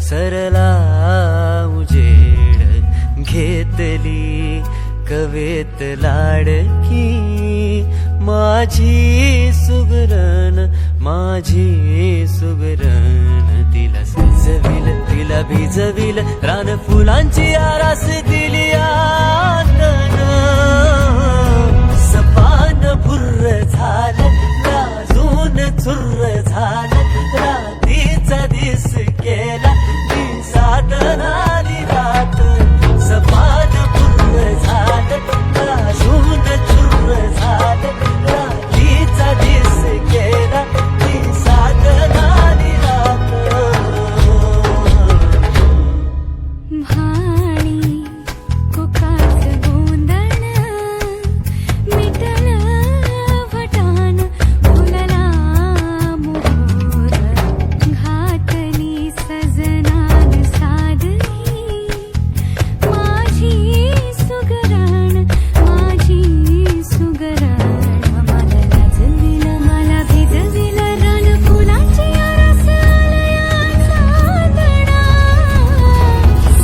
सरला उजेड घेतली कवेत लाडकी माझी सुगरण तिला सजविल तिला भिजविल रान फुलांची आरास दिली आतन सपान भुर्र झालं लाजून चुर्र झालं रात्रीचा दिस केला दिसात नाली रात सपान भुर्र झालं लाजून चुर्र झालं रात्रीचा दिस केला दिसात नाली रात भाणी कोकाच गोंधण मिटलं वटान फुलला मोहर घातली सजनान सादरी माझी सुगरण मला लाजविल मला भिजविल रान फुलांची आरास आलया सादणा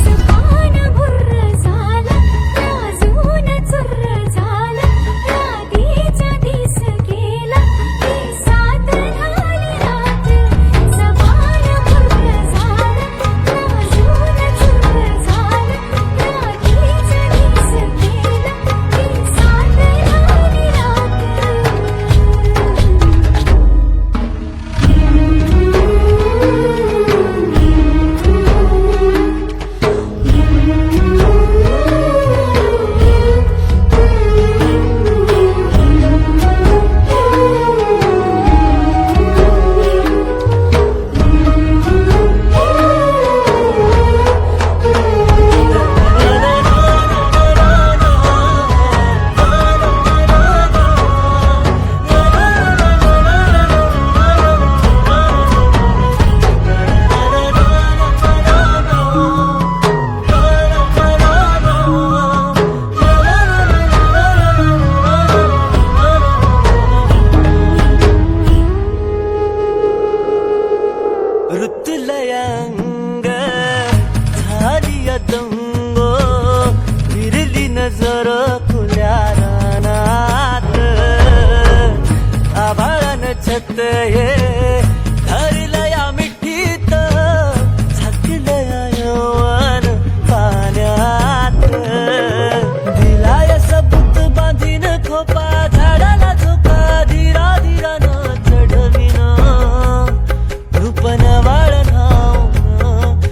सपान भुर्र झालं लाजून चुर्र झालं रात्रीचा दिस गेला दिसात झाली रात सपान भुर्र झालं लाजून चुर्र झालं रात्रीचा दिस गेला दिसात झाली रात ऋतुलयांग झाली अदंग फिरली नजर खुल्या